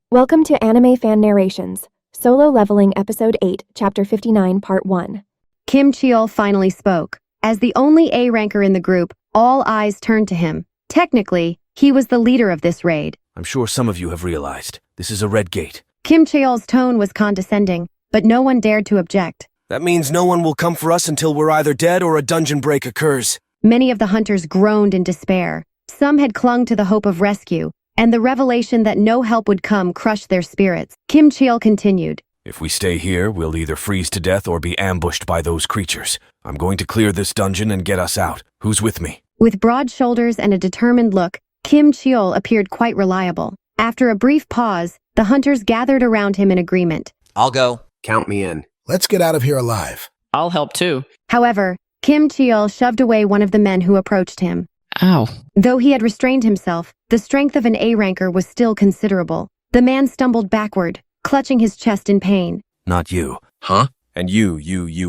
Welcome to AnimeFan Narrations, Solo Leveling Episode 8, Chapter 59, Part 1. Kim Cheol finally spoke. As the only A-ranker in the group, all eyes turned to him. Technically, he was the leader of this raid. I'm sure some of you have realized, this is a red gate. Kim Cheol's tone was condescending, but no one dared to object. That means no one will come for us until we're either dead or a dungeon break occurs. Many of the hunters groaned in despair. Some had clung to the hope of rescue, and the revelation that no help would come crushed their spirits. Kim Cheol continued. If we stay here, we'll either freeze to death or be ambushed by those creatures. I'm going to clear this dungeon and get us out. Who's with me? With broad shoulders and a determined look, Kim Cheol appeared quite reliable. After a brief pause, the hunters gathered around him in agreement. I'll go. Count me in. Let's get out of here alive. I'll help too. However, Kim Cheol shoved away one of the men who approached him. Ow. Though he had restrained himself, the strength of an A-ranker was still considerable. The man stumbled backward, clutching his chest in pain. Not you. Huh? And you,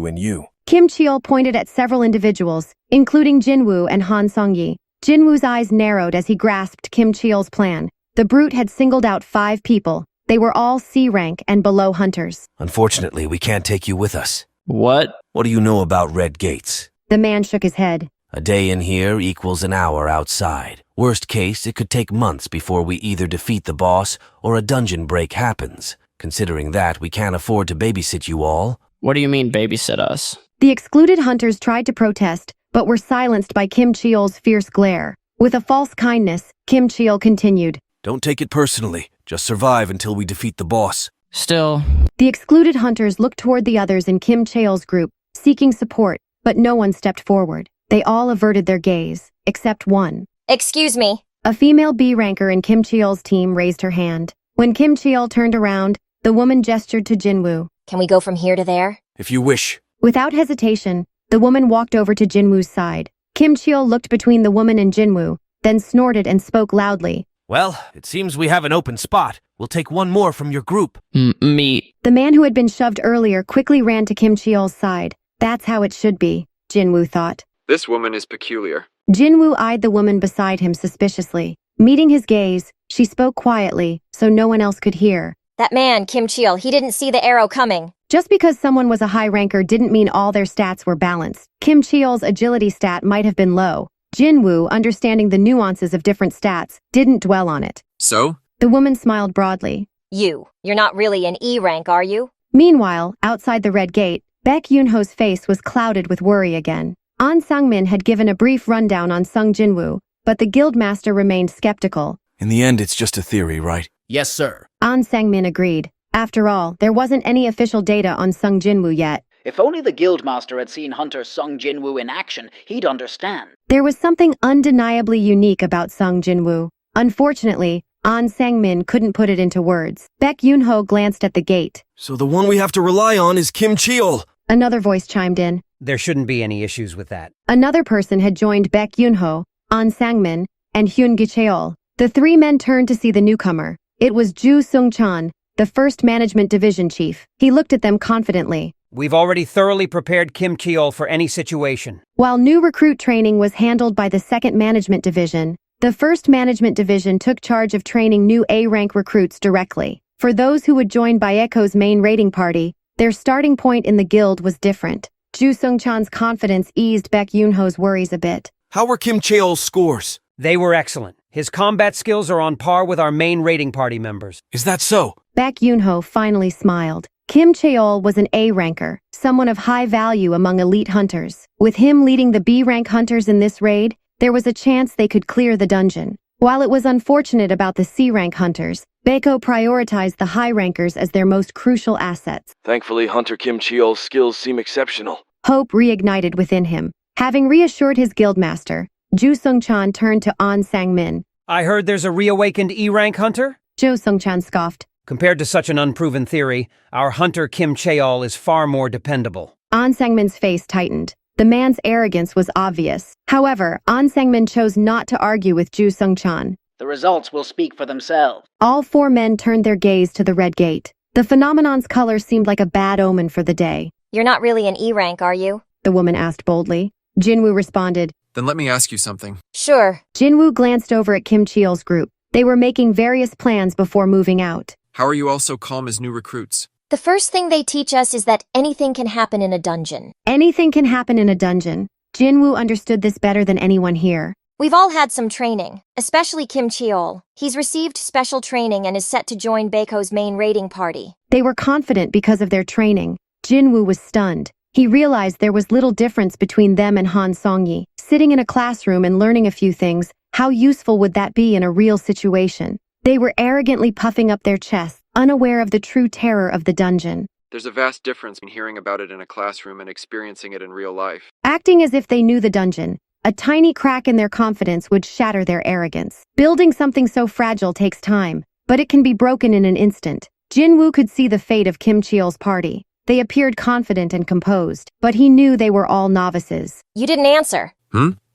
and you. Kim Cheol pointed at several individuals, including Jinwoo and Han Song-yi. Jinwoo's eyes narrowed as he grasped Kim Cheol's plan. The brute had singled out 5 people. They were all C-rank and below hunters. Unfortunately, we can't take you with us. What? What do you know about red gates? The man shook his head. A day in here equals an hour outside. Worst case, it could take months before we either defeat the boss or a dungeon break happens. Considering that, we can't afford to babysit you all. What do you mean babysit us? The excluded hunters tried to protest, but were silenced by Kim Cheol's fierce glare. With a false kindness, Kim Cheol continued. Don't take it personally. Just survive until we defeat the boss. Still. The excluded hunters looked toward the others in Kim Cheol's group, seeking support, but no one stepped forward. They all averted their gaze, except one. Excuse me. A female B-ranker in Kim Cheol's team raised her hand. When Kim Cheol turned around, the woman gestured to Jinwoo. Can we go from here to there? If you wish. Without hesitation, the woman walked over to Jinwoo's side. Kim Cheol looked between the woman and Jinwoo, then snorted and spoke loudly. Well, it seems we have an open spot. We'll take one more from your group. Me. The man who had been shoved earlier quickly ran to Kim Cheol's side. That's how it should be, Jinwoo thought. This woman is peculiar. Jinwoo eyed the woman beside him suspiciously. Meeting his gaze, she spoke quietly, so no one else could hear. That man, Kim Cheol, he didn't see the arrow coming. Just because someone was a high ranker didn't mean all their stats were balanced. Kim Cheol's agility stat might have been low. Jinwoo, understanding the nuances of different stats, didn't dwell on it. So? The woman smiled broadly. You're not really an E rank, are you? Meanwhile, outside the red gate, Baek Yoonho's face was clouded with worry again. An Sang-min had given a brief rundown on Sung Jinwoo, but the guildmaster remained skeptical. In the end, it's just a theory, right? Yes, sir. An Sang-min agreed. After all, there wasn't any official data on Sung Jinwoo yet. If only the guildmaster had seen Hunter Sung Jinwoo in action, he'd understand. There was something undeniably unique about Sung Jinwoo. Unfortunately, An Sang-min couldn't put it into words. Baek Yoonho glanced at the gate. So the one we have to rely on is Kim Cheol. Another voice chimed in. There shouldn't be any issues with that. Another person had joined Baek Yoonho, An Sang-min, and Hyun Cheol. The 3 men turned to see the newcomer. It was Ju Sung-chan, the 1st Management Division Chief. He looked at them confidently. We've already thoroughly prepared Kim Cheol for any situation. While new recruit training was handled by the 2nd Management Division, the 1st Management Division took charge of training new A-rank recruits directly. For those who would join Baeko's main raiding party, their starting point in the guild was different. Ju Sung-chan's confidence eased Baek Yoonho's worries a bit. How were Kim Cheol's scores? They were excellent. His combat skills are on par with our main raiding party members. Is that so? Baek Yoonho finally smiled. Kim Cheol was an A-ranker, someone of high value among elite hunters. With him leading the B-rank hunters in this raid, there was a chance they could clear the dungeon. While it was unfortunate about the C-rank hunters, Baeko prioritized the high rankers as their most crucial assets. Thankfully, Hunter Kim Cheol's skills seem exceptional. Hope reignited within him. Having reassured his guildmaster, Ju Sung-chan turned to An Sang-min. I heard there's a reawakened E-rank hunter? Ju Sung-chan scoffed. Compared to such an unproven theory, our hunter Kim Cheol is far more dependable. An Sang-min's face tightened. The man's arrogance was obvious. However, An Sang-min chose not to argue with Ju Sung-chan. The results will speak for themselves. All 4 men turned their gaze to the red gate. The phenomenon's color seemed like a bad omen for the day. You're not really an E rank, are you? The woman asked boldly. Jinwoo responded. Then let me ask you something. Sure. Jinwoo glanced over at Kim Cheol's group. They were making various plans before moving out. How are you all so calm as new recruits? The first thing they teach us is that anything can happen in a dungeon. Anything can happen in a dungeon. Jinwoo understood this better than anyone here. We've all had some training, especially Kim Cheol. He's received special training and is set to join Baeko's main raiding party. They were confident because of their training. Jinwoo was stunned. He realized there was little difference between them and Han Songyi. Sitting in a classroom and learning a few things, how useful would that be in a real situation? They were arrogantly puffing up their chests, unaware of the true terror of the dungeon. There's a vast difference in hearing about it in a classroom and experiencing it in real life. Acting as if they knew the dungeon, a tiny crack in their confidence would shatter their arrogance. Building something so fragile takes time, but it can be broken in an instant. Jinwoo could see the fate of Kim Cheol's party. They appeared confident and composed, but he knew they were all novices. You didn't answer.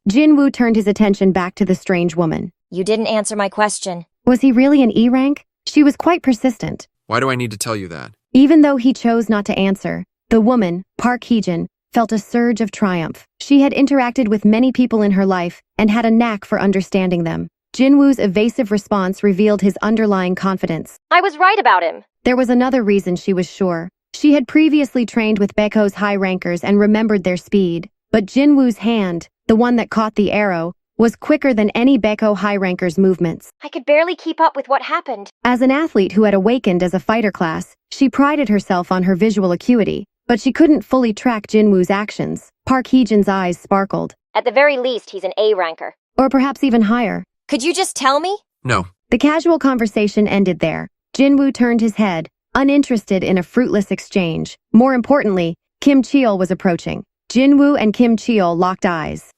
Jinwoo turned his attention back to the strange woman. You didn't answer my question. Was he really an E rank? She was quite persistent. Why do I need to tell you that? Even though he chose not to answer, the woman, Park Heejin, felt a surge of triumph. She had interacted with many people in her life and had a knack for understanding them. Jinwoo's evasive response revealed his underlying confidence. I was right about him. There was another reason she was sure. She had previously trained with Baeko's high rankers and remembered their speed. But Jinwoo's hand, the one that caught the arrow, was quicker than any Baeko high ranker's movements. I could barely keep up with what happened. As an athlete who had awakened as a fighter class, she prided herself on her visual acuity, but she couldn't fully track Jinwoo's actions. Park Heejin's eyes sparkled. At the very least, he's an A ranker. Or perhaps even higher. Could you just tell me? No. The casual conversation ended there. Jinwoo turned his head, uninterested in a fruitless exchange. More importantly, Kim Cheol was approaching. Jinwoo and Kim Cheol locked eyes.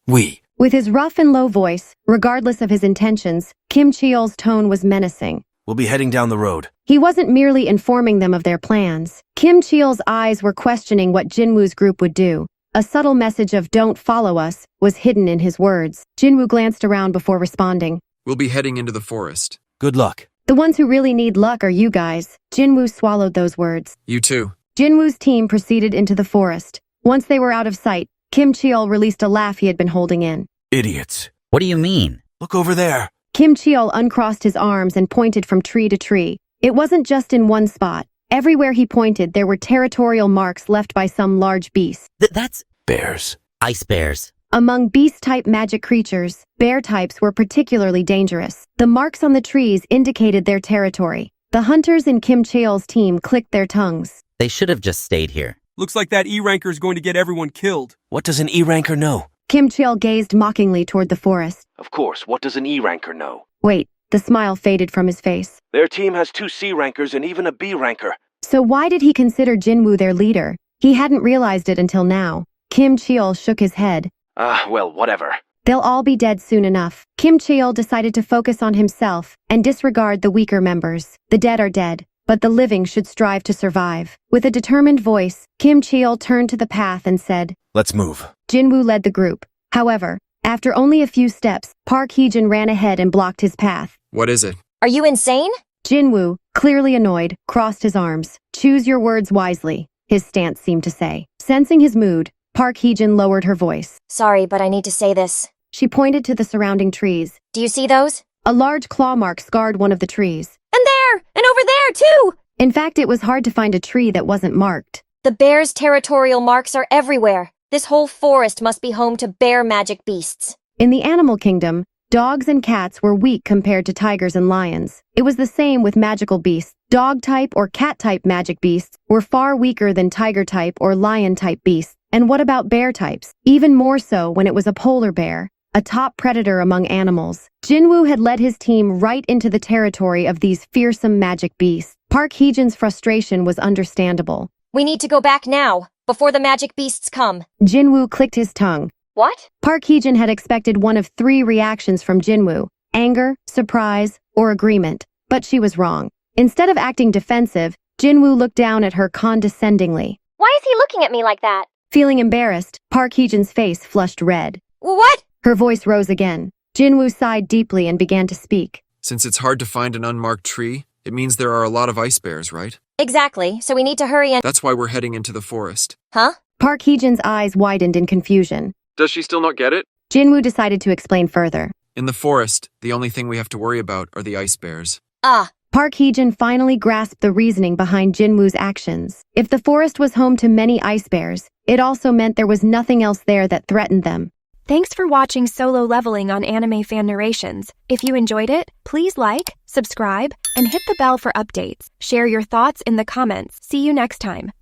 With his rough and low voice, regardless of his intentions, Kim Cheol's tone was menacing. We'll be heading down the road. He wasn't merely informing them of their plans. Kim Cheol's eyes were questioning what Jinwoo's group would do. A subtle message of "don't follow us" was hidden in his words. Jinwoo glanced around before responding. We'll be heading into the forest. Good luck. The ones who really need luck are you guys. Jinwoo swallowed those words. You too. Jinwoo's team proceeded into the forest. Once they were out of sight, Kim Cheol released a laugh he had been holding in. Idiots. What do you mean? Look over there. Kim Cheol uncrossed his arms and pointed from tree to tree. It wasn't just in one spot. Everywhere he pointed, there were territorial marks left by some large beast. That's Bears. ice bears. Among beast-type magic creatures, bear types were particularly dangerous. The marks on the trees indicated their territory. The hunters in Kim Cheol's team clicked their tongues. They should have just stayed here. Looks like that E-ranker is going to get everyone killed. What does an E-ranker know? Kim Cheol gazed mockingly toward the forest. Of course, what does an E-ranker know? Wait, the smile faded from his face. Their team has 2 C-rankers and even a B-ranker. So why did he consider Jinwoo their leader? He hadn't realized it until now. Kim Cheol shook his head. Well, whatever. They'll all be dead soon enough. Kim Cheol decided to focus on himself and disregard the weaker members. The dead are dead, but the living should strive to survive. With a determined voice, Kim Cheol turned to the path and said, Let's move. Jinwoo led the group. However, after only a few steps, Park Heejin ran ahead and blocked his path. What is it? Are you insane? Jinwoo, clearly annoyed, crossed his arms. Choose your words wisely, his stance seemed to say. Sensing his mood, Park Heejin lowered her voice. Sorry, but I need to say this. She pointed to the surrounding trees. Do you see those? A large claw mark scarred one of the trees. And there! And over there, too! In fact, it was hard to find a tree that wasn't marked. The bear's territorial marks are everywhere. This whole forest must be home to bear magic beasts. In the animal kingdom, dogs and cats were weak compared to tigers and lions. It was the same with magical beasts. Dog-type or cat-type magic beasts were far weaker than tiger-type or lion-type beasts. And what about bear types? Even more so when it was a polar bear, a top predator among animals. Jinwoo had led his team right into the territory of these fearsome magic beasts. Park Heejin's frustration was understandable. We need to go back now, before the magic beasts come. Jinwoo clicked his tongue. What? Park Heejin had expected one of 3 reactions from Jinwoo: anger, surprise, or agreement. But she was wrong. Instead of acting defensive, Jinwoo looked down at her condescendingly. Why is he looking at me like that? Feeling embarrassed, Park Heejin's face flushed red. What? Her voice rose again. Jinwoo sighed deeply and began to speak. Since it's hard to find an unmarked tree, it means there are a lot of ice bears, right? Exactly, so we need to hurry and— That's why we're heading into the forest. Huh? Park Heejin's eyes widened in confusion. Does she still not get it? Jinwoo decided to explain further. In the forest, the only thing we have to worry about are the ice bears. Ah. Park Hee-jin finally grasped the reasoning behind Jinwoo's actions. If the forest was home to many ice bears, it also meant there was nothing else there that threatened them. Thanks for watching Solo Leveling on AnimeFan Narrations. If you enjoyed it, please like, subscribe, and hit the bell for updates. Share your thoughts in the comments. See you next time.